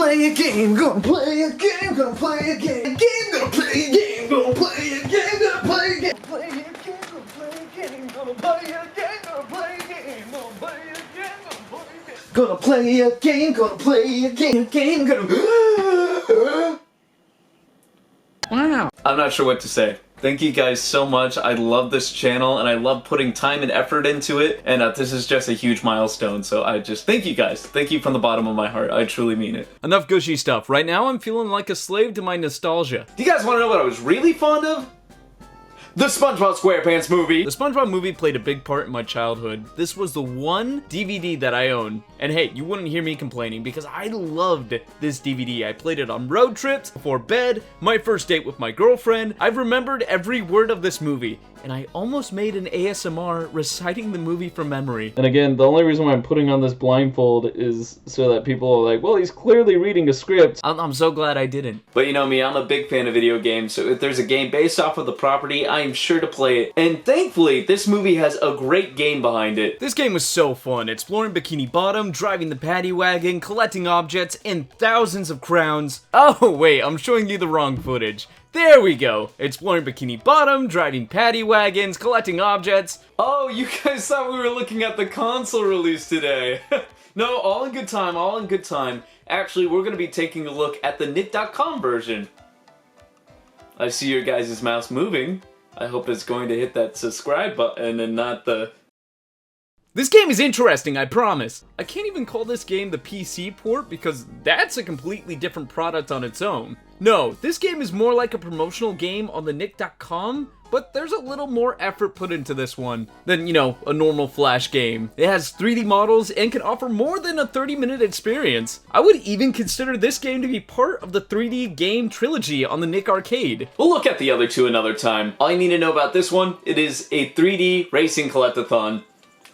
play a game, gonna play a game, gonna play a game, gonna play a game, gonna play a game, gonna play a game, play a game, gonna play a game, gonna play a game, gonna play a game, gonna play a game, gonna play a game, gonna play a game, gonna. Wow. I'm not sure what to say. Thank you guys so much. I love this channel and I love putting time and effort into it, and this is just a huge milestone, so I just thank you guys. Thank you from the bottom of my heart. I truly mean it. Enough gushy stuff. Right now I'm feeling like a slave to my nostalgia. Do you guys want to know what I was really fond of? The SpongeBob SquarePants movie! The SpongeBob movie played a big part in my childhood. This was the one DVD that I owned. And hey, you wouldn't hear me complaining because I loved this DVD. I played it on road trips, before bed, my first date with my girlfriend. I've remembered every word of this movie. And I almost made an ASMR reciting the movie from memory. And again, the only reason why I'm putting on this blindfold is so that people are like, well, he's clearly reading a script. I'm so glad I didn't. But you know me, I'm a big fan of video games, so if there's a game based off of the property, I am sure to play it. And thankfully, this movie has a great game behind it. This game was so fun, exploring Bikini Bottom, driving the paddy wagon, collecting objects, and thousands of crowns. Oh wait, I'm showing you the wrong footage. There we go! Exploring Bikini Bottom, driving paddy wagons, collecting objects. Oh, you guys thought we were looking at the console release today. No, all in good time, all in good time. Actually, we're gonna be taking a look at the Nick.com version. I see your guys' mouse moving. I hope it's going to hit that subscribe button and not the... This game is interesting, I promise. I can't even call this game the PC port because that's a completely different product on its own. No, this game is more like a promotional game on the Nick.com, but there's a little more effort put into this one than, you know, a normal Flash game. It has 3D models and can offer more than a 30-minute experience. I would even consider this game to be part of the 3D game trilogy on the Nick Arcade. We'll look at the other two another time. All you need to know about this one, it is a 3D racing collectathon.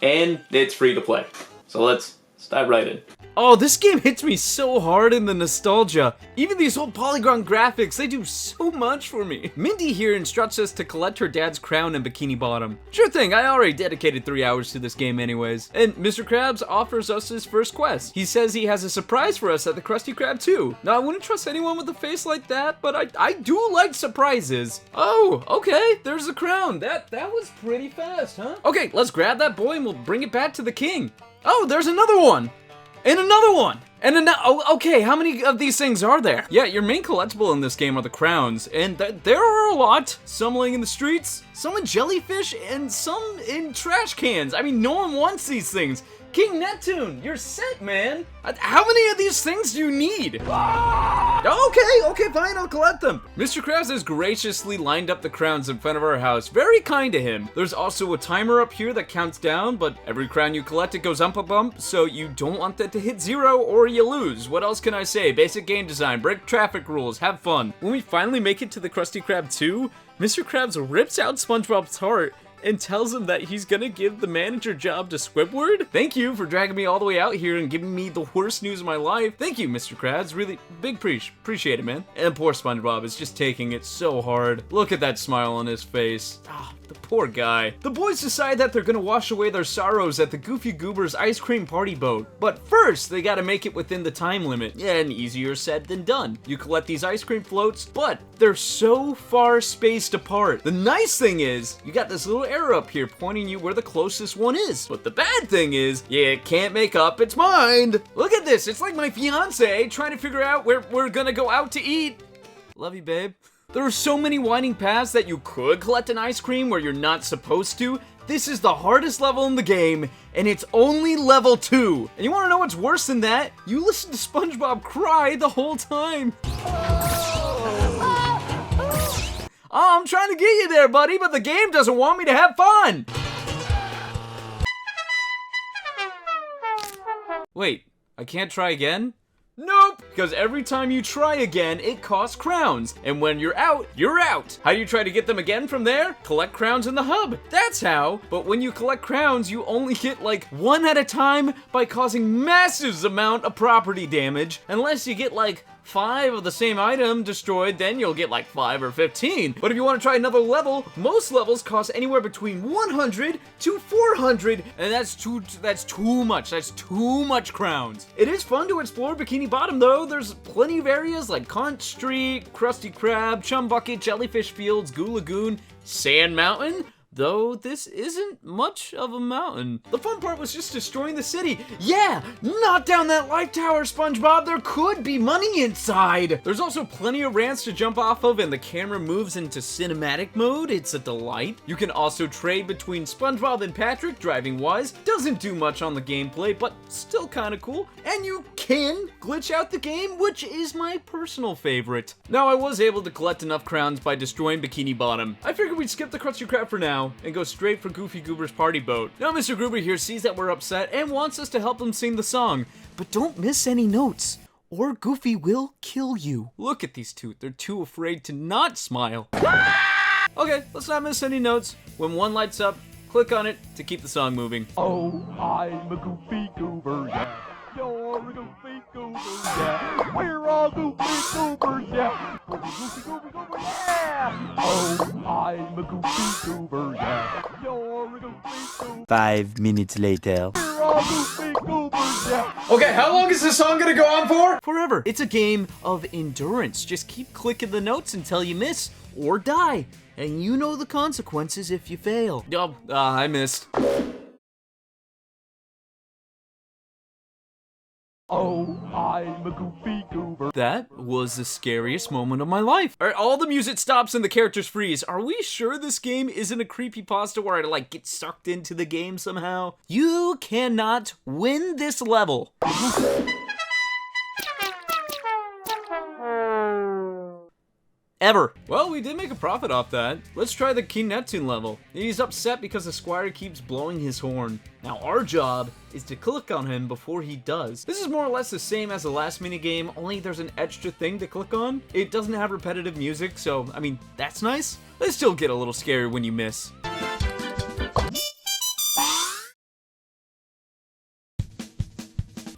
And it's free to play. So let's dive right in. Oh, this game hits me so hard in the nostalgia. Even these old polygon graphics, they do so much for me. Mindy here instructs us to collect her dad's crown in Bikini Bottom. Sure thing, I already dedicated 3 hours to this game anyways. And Mr. Krabs offers us his first quest. He says he has a surprise for us at the Krusty Krab too. Now, I wouldn't trust anyone with a face like that, but I do like surprises. Oh, okay, there's the crown. That was pretty fast, huh? Okay, let's grab that boy and we'll bring it back to the king. Oh, there's another one. And another one! And oh, okay, how many of these things are there? Yeah, your main collectible in this game are the crowns, and there are a lot. Some laying in the streets, some in jellyfish, and some in trash cans. I mean, no one wants these things. King Neptune, you're set, man. How many of these things do you need? Okay, fine, I'll collect them. Mr. Krabs has graciously lined up the crowns in front of our house. Very kind to him. There's also a timer up here that counts down, but every crown you collect, it goes up a bump, so you don't want that to hit 0 or you lose. What else can I say? Basic game design, break traffic rules, have fun. When we finally make it to the Krusty Krab 2, Mr. Krabs rips out SpongeBob's heart and tells him that he's gonna give the manager job to Squidward. Thank you for dragging me all the way out here and giving me the worst news of my life. Thank you, Mr. Krabs. Really big appreciate it, man. And poor SpongeBob is just taking it so hard. Look at that smile on his face. Ah, the poor guy. The boys decide that they're gonna wash away their sorrows at the Goofy Goober's ice cream party boat. But first, they gotta make it within the time limit. Yeah, and easier said than done. You collect these ice cream floats, but they're so far spaced apart. The nice thing is, you got this little arrow up here pointing you where the closest one is. But the bad thing is, you can't make up its mind. Look at this, it's like my fiance trying to figure out where we're gonna go out to eat. Love you, babe. There are so many winding paths that you could collect an ice cream where you're not supposed to. This is the hardest level in the game, and it's only level 2. And you wanna know what's worse than that? You listen to SpongeBob cry the whole time. Oh, I'm trying to get you there, buddy, but the game doesn't want me to have fun! Wait, I can't try again? Nope! Because every time you try again, it costs crowns. And when you're out, you're out! How do you try to get them again from there? Collect crowns in the hub. That's how! But when you collect crowns, you only get like 1 at a time by causing massive amount of property damage. Unless you get like 5 of the same item destroyed, then you'll get like 5 or 15. But if you want to try another level, most levels cost anywhere between 100 to 400, and that's too much. That's too much crowns. It is fun to explore Bikini Bottom though. There's plenty of areas like Conch Street, Krusty Krab, Chum Bucket, Jellyfish Fields, Goo Lagoon, Sand Mountain. Though this isn't much of a mountain. The fun part was just destroying the city. Yeah, knock down that light tower, SpongeBob. There could be money inside. There's also plenty of ramps to jump off of, and the camera moves into cinematic mode. It's a delight. You can also trade between SpongeBob and Patrick, driving-wise. Doesn't do much on the gameplay, but still kind of cool. And you can glitch out the game, which is my personal favorite. Now, I was able to collect enough crowns by destroying Bikini Bottom. I figured we'd skip the Krusty Krab for now and go straight for Goofy Goober's party boat. Now Mr. Goober here sees that we're upset and wants us to help him sing the song. But don't miss any notes, or Goofy will kill you. Look at these two, they're too afraid to not smile. Okay, let's not miss any notes. When one lights up, click on it to keep the song moving. Oh, I'm a Goofy Goober, yeah. You're a Goofy Goober, yeah. We're all Goofy Goobers, yeah. Goofy Goober, Goober, yeah. Oh, I'm a Goofy Goober, yeah. You're a Goofy Goober. 5 minutes later. We're all Goofy Goobers, yeah. Okay, how long is this song gonna go on for? Forever. It's a game of endurance. Just keep clicking the notes until you miss or die. And you know the consequences if you fail. Oh, I missed. Oh, I'm a Goofy Goober. That was the scariest moment of my life. All right, all the music stops and the characters freeze. Are we sure this game isn't a creepypasta where I like get sucked into the game somehow? You cannot win this level. Ever. Well, we did make a profit off that. Let's try the King Neptune level. He's upset because the squire keeps blowing his horn. Now our job is to click on him before he does. This is more or less the same as the last minigame, only there's an extra thing to click on. It doesn't have repetitive music, so, I mean, that's nice. They still get a little scary when you miss.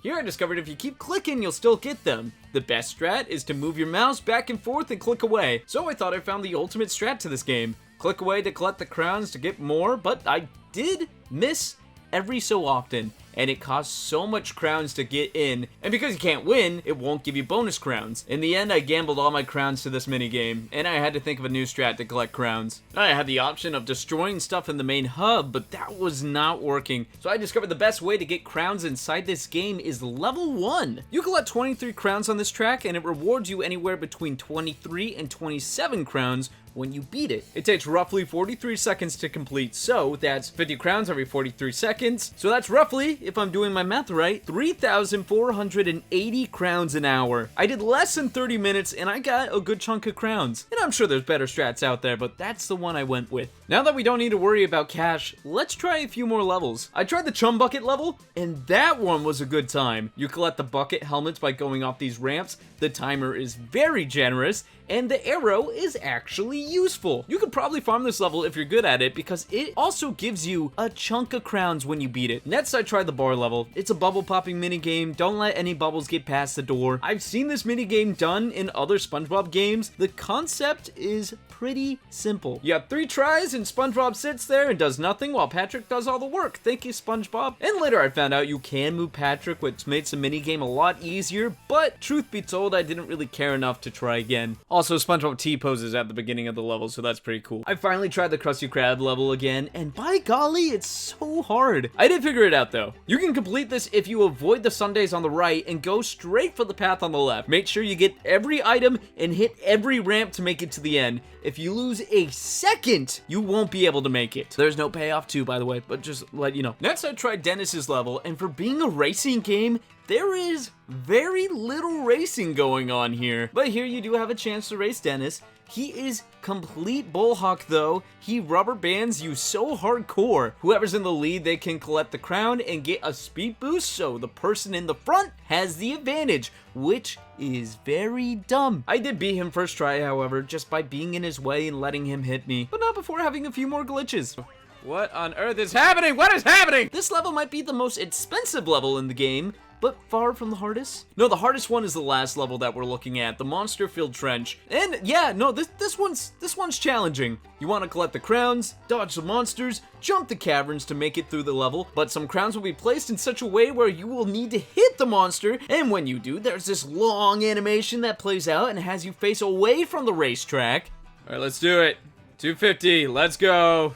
Here I discovered if you keep clicking, you'll still get them. The best strat is to move your mouse back and forth and click away. So I thought I found the ultimate strat to this game. Click away to collect the crowns to get more, but I did miss every so often, and it costs so much crowns to get in, and because you can't win, it won't give you bonus crowns. In the end, I gambled all my crowns to this minigame, and I had to think of a new strat to collect crowns. I had the option of destroying stuff in the main hub, but that was not working, so I discovered the best way to get crowns inside this game is level 1. You collect 23 crowns on this track, and it rewards you anywhere between 23 and 27 crowns when you beat it. It takes roughly 43 seconds to complete, so that's 50 crowns every 43 seconds. So that's roughly, if I'm doing my math right, 3,480 crowns an hour. I did less than 30 minutes and I got a good chunk of crowns. And I'm sure there's better strats out there, but that's the one I went with. Now that we don't need to worry about cash, let's try a few more levels. I tried the Chum Bucket level, and that one was a good time. You collect the bucket helmets by going off these ramps, the timer is very generous, and the arrow is actually useful. You could probably farm this level if you're good at it because it also gives you a chunk of crowns when you beat it. Next, I tried the bar level. It's a bubble popping minigame. Don't let any bubbles get past the door. I've seen this minigame done in other SpongeBob games. The concept is pretty simple. You have 3 tries and SpongeBob sits there and does nothing while Patrick does all the work. Thank you, SpongeBob. And later I found out you can move Patrick, which makes the minigame a lot easier, but truth be told, I didn't really care enough to try again. Also, SpongeBob T-poses at the beginning of the level, so that's pretty cool. I finally tried the Krusty Krab level again, and by golly, it's so hard. I did figure it out though. You can complete this if you avoid the sundaes on the right and go straight for the path on the left. Make sure you get every item and hit every ramp to make it to the end. If you lose a second, you won't be able to make it. There's no payoff too, by the way, but just let you know. Next, I tried Dennis's level, and for being a racing game, there is very little racing going on here. But here you do have a chance to race Dennis. He is complete bullhawk though. He rubber bands you so hardcore. Whoever's in the lead, they can collect the crown and get a speed boost, so the person in the front has the advantage, which is very dumb. I did beat him first try, however, just by being in his way and letting him hit me, but not before having a few more glitches. What on earth is happening? What is happening? This level might be the most expensive level in the game, but far from the hardest. No, the hardest one is the last level that we're looking at, the monster-filled trench. And yeah, no, this one's challenging. You want to collect the crowns, dodge the monsters, jump the caverns to make it through the level, but some crowns will be placed in such a way where you will need to hit the monster, and when you do, there's this long animation that plays out and has you face away from the racetrack. All right, let's do it. 250, let's go.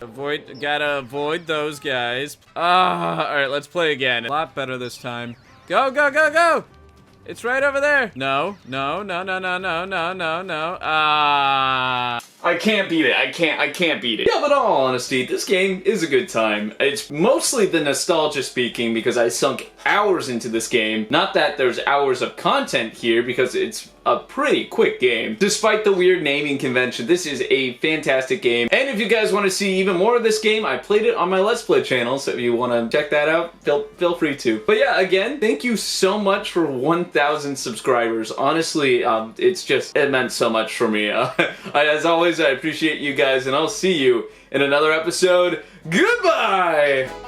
Gotta avoid those guys. All right, let's play again. A lot better this time. Go, go, go, go! It's right over there. No, no, no, no, no, no, no, no, no. I can't beat it. I can't beat it. Yeah, but in all honesty, this game is a good time. It's mostly the nostalgia speaking because I sunk hours into this game. Not that there's hours of content here because it's a pretty quick game. Despite the weird naming convention, this is a fantastic game. And if you guys want to see even more of this game, I played it on my Let's Play channel, so if you want to check that out, feel free to. But yeah, again, thank you so much for 1,000 subscribers. Honestly, it meant so much for me. As always, I appreciate you guys, and I'll see you in another episode. Goodbye!